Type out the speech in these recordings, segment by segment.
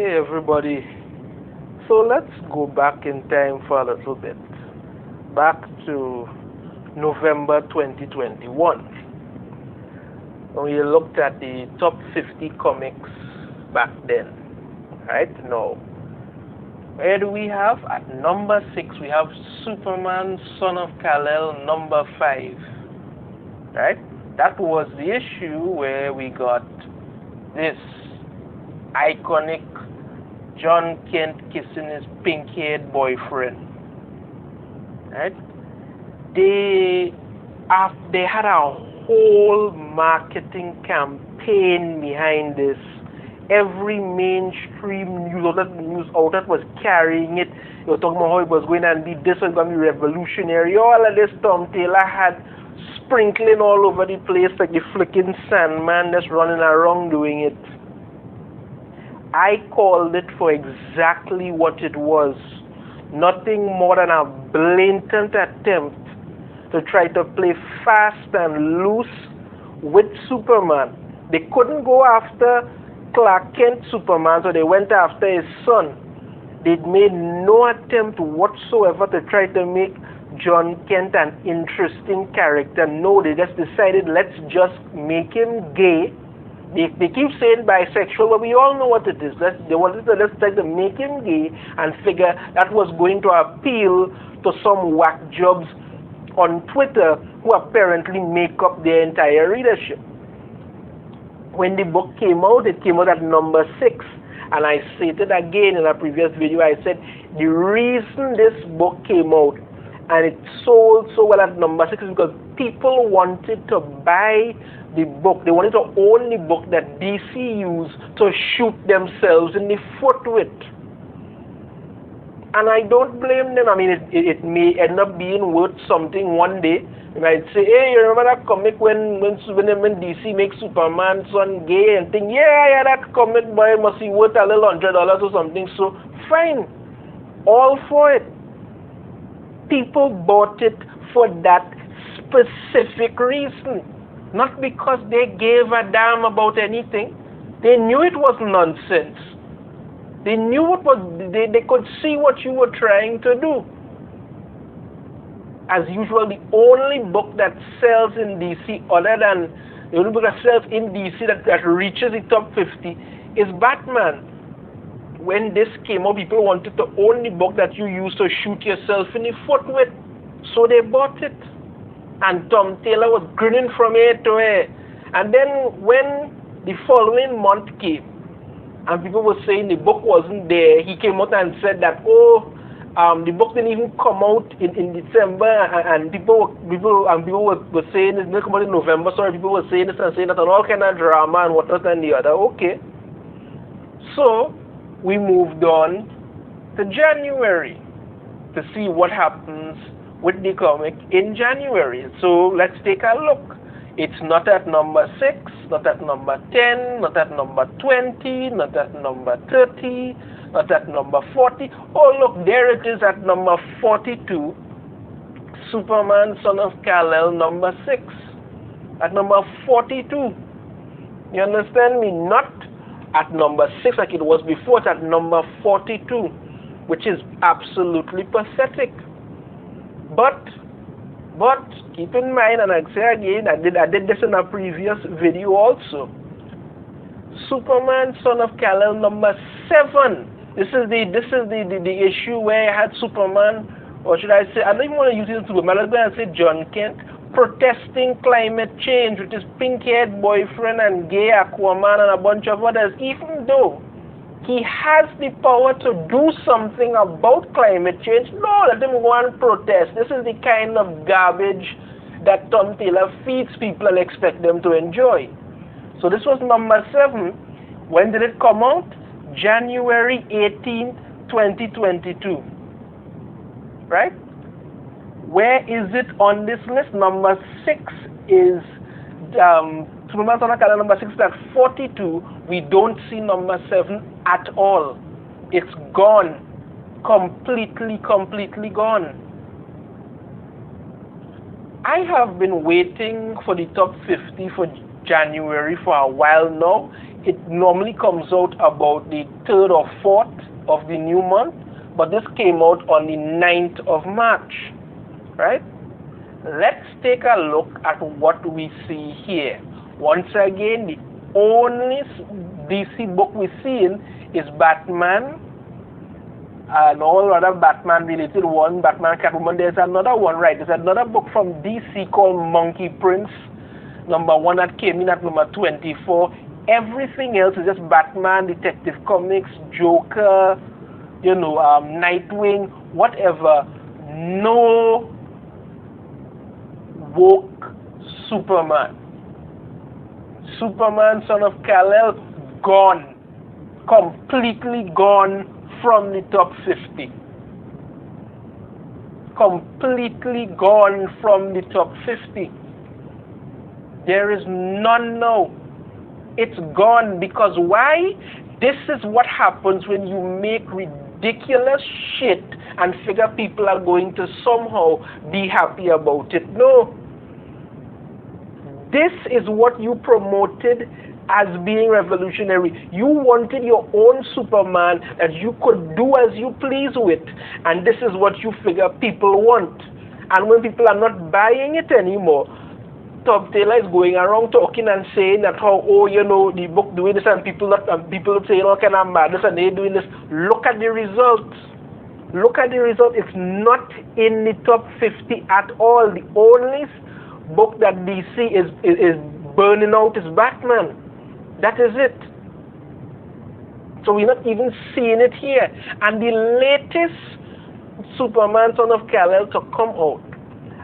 Hey everybody, so let's go back in time for a little bit, back to November 2021, when we looked at the top 50 comics back then, right? Now, where do we have? At number 6, we have Superman, Son of Kal-El, number 5, right? That was the issue where we got this iconic Jon Kent kissing his pink-haired boyfriend, right? They had a whole marketing campaign behind this. Every mainstream news outlet was carrying it. They were talking about how it was going to be this, was going to be revolutionary. All of this Tom Taylor had sprinkling all over the place like the flicking Sandman that's running around doing it. I called it for exactly what it was. Nothing more than a blatant attempt to try to play fast and loose with Superman. They couldn't go after Clark Kent Superman, so they went after his son. They made no attempt whatsoever to try to make Jon Kent an interesting character. No, they just decided, let's just make him gay. They keep saying bisexual, but we all know what it is. They wanted to just try to make him gay and figure that was going to appeal to some whack jobs on Twitter who apparently make up their entire readership. When the book came out, it came out at number 6. And I stated again in a previous video, I said the reason this book came out and it sold so well at number 6 is because people wanted to buy the book. They wanted to own the book that DC used to shoot themselves in the foot with. And I don't blame them. I mean, it may end up being worth something one day. You might say, hey, you remember that comic when DC makes Superman son gay and think, yeah, that comic boy must be worth a little $100 or something. So, fine. All for it. People bought it for that specific reason. Not because they gave a damn about anything. They knew it was nonsense. They knew it was, they could see what you were trying to do. As usual, the only book that sells in DC, other than the only book that sells in DC that reaches the top 50 is Batman. When this came out, people wanted to own the book that you use to shoot yourself in the foot with. So they bought it. And Tom Taylor was grinning from ear to ear. And then when the following month came, and people were saying the book wasn't there, he came out and said that, the book didn't even come out in December, and people were saying it didn't come out in November. Sorry, people were saying this and saying that, and all kind of drama and whatnot and the other. Okay. So we moved on to January to see what happens with the comic in January. So let's take a look. It's not at number 6, not at number 10, not at number 20, not at number 30, not at number 40. Oh, look, there it is at number 42. Superman, Son of Kal-El, number 6. At number 42. You understand me? Not at number 6 like it was before. It's at number 42, which is absolutely pathetic. But keep in mind, and I say again, I did this in a previous video also. Superman, Son of Kal-El, number 7. This is the issue where I had Superman, or should I say, I don't even want to use it as Superman. I'm going to say Jon Kent protesting climate change with his pink-haired boyfriend and gay Aquaman and a bunch of others, even though he has the power to do something about climate change. No, let him go and protest. This is the kind of garbage that Tom Taylor feeds people and expect them to enjoy. So this was number 7. When did it come out? January 18th, 2022. Right? Where is it on this list? Number 6 is Superman, Son of Kal-El, number 6 is at 42. We don't see number 7 at all. It's gone. Completely gone. I have been waiting for the top 50 for January for a while now. it normally comes out about the 3rd or 4th of the new month, but this came out on the 9th of March, right? Let's take a look at what we see here. Once again, the only DC book we're seeing is Batman and all other Batman related one, Batman, Catwoman. There's another one, right? There's another book from DC called Monkey Prince, #1, that came in at number 24. Everything else is just Batman, Detective Comics, Joker, Nightwing, whatever. No woke Superman. Superman, son of Kal-El, gone. Completely gone from the top 50. Completely gone from the top 50. There is none now. It's gone. Because why? This is what happens when you make ridiculous shit and figure people are going to somehow be happy about it. No. This is what you promoted as being revolutionary. You wanted your own Superman that you could do as you please with. And this is what you figure people want. And when people are not buying it anymore, Tom Taylor is going around talking and saying that how, the book doing this, and people saying all kind of madness, and they doing this. Look at the results. Look at the result. It's not in the top 50 at all. The only book that DC is burning out is Batman. That is it. So we're not even seeing it here. And the latest Superman, son of Kal-El to come out,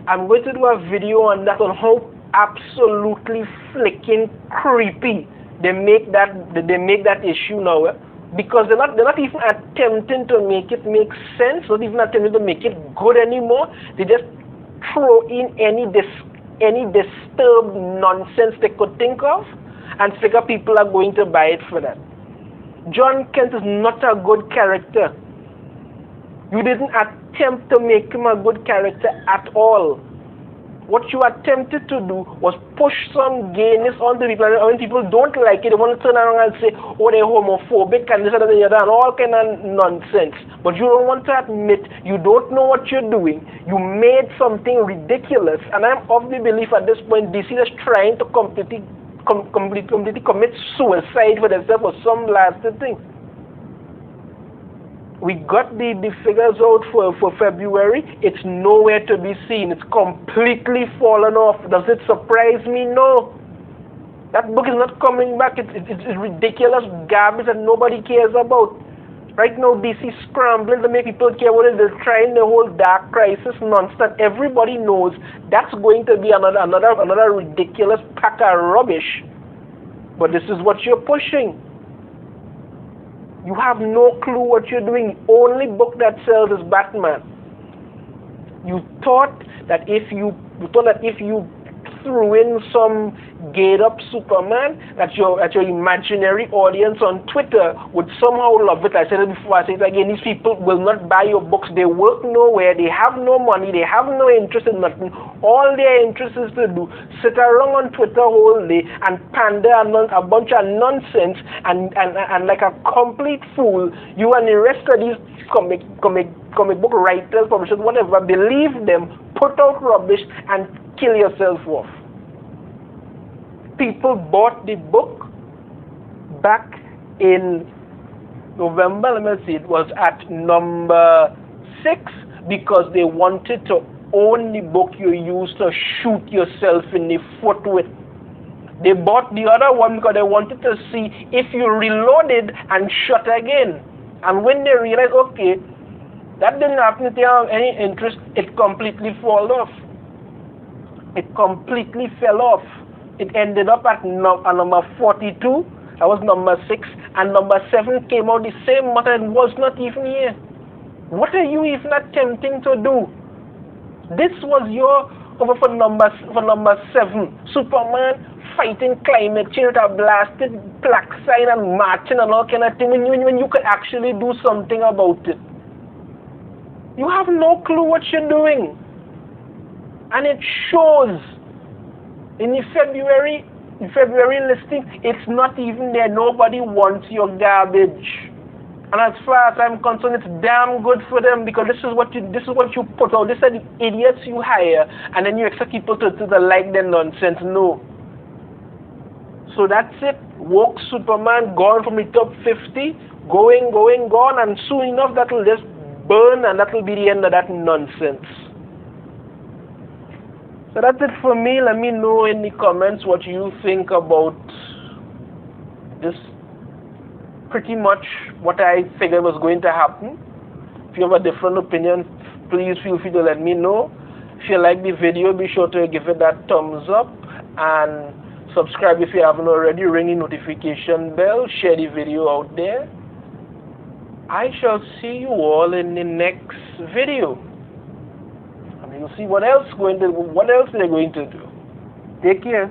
I'm going to do a video on that, on how absolutely flicking creepy they make that issue now, because they're not even attempting to make it make sense, not even attempting to make it good anymore. They just throw in any disturbed nonsense they could think of and figure people are going to buy it for that. John Kent is not a good character. You didn't attempt to make him a good character at all. What you attempted to do was push some gayness onto people, and when people don't like it, they want to turn around and say, oh, they're homophobic and this and that and all kind of nonsense. But you don't want to admit you don't know what you're doing. You made something ridiculous, and I'm of the belief at this point DC is trying to completely commit suicide for themselves or some last thing. We got the figures out for February. It's nowhere to be seen. It's completely fallen off. Does it surprise me? No. That book is not coming back. It's ridiculous garbage that nobody cares about. Right now, DC scrambling to make people care what it is. They're trying the whole Dark Crisis nonsense. Everybody knows that's going to be another ridiculous pack of rubbish. But this is what you're pushing. You have no clue what you're doing. The only book that sells is Batman. You thought that if you threw in some gayed-up Superman, that your imaginary audience on Twitter would somehow love it. I said it before, I say it again, these people will not buy your books. They work nowhere, they have no money, they have no interest in nothing. All their interest is to do, sit around on Twitter all day and pander a bunch of nonsense and like a complete fool. You and the rest of these comic book writers, publishers, whatever, believe them, put out rubbish and kill yourself off. People bought the book back in November, let me see, it was at number 6 because they wanted to own the book you used to shoot yourself in the foot with. They bought the other one because they wanted to see if you reloaded and shot again. And when they realized, okay, that didn't happen, if they have any interest, it completely fell off. It completely fell off. It ended up at number 42. That was number 6. And number 7 came out the same month and was not even here. What are you even attempting to do? This was your cover for number 7. Superman fighting climate change with a blasted plaque sign and marching and all kind of thing when you could actually do something about it. You have no clue what you're doing. And it shows. In February, February listing, it's not even there. Nobody wants your garbage. And as far as I'm concerned, it's damn good for them, because this is what you put out. These are the idiots you hire, and then you expect people to like their nonsense. No. So that's it. Woke Superman gone from the top 50, gone, and soon enough that'll just burn, and that'll be the end of that nonsense. So that's it for me. Let me know in the comments what you think about this. Pretty much what I figured was going to happen. If you have a different opinion, please feel free to let me know. If you like the video, be sure to give it that thumbs up and subscribe if you haven't already. Ring the notification bell. Share the video out there. I shall see you all in the next video. And you'll see what else they're going to do. Take care.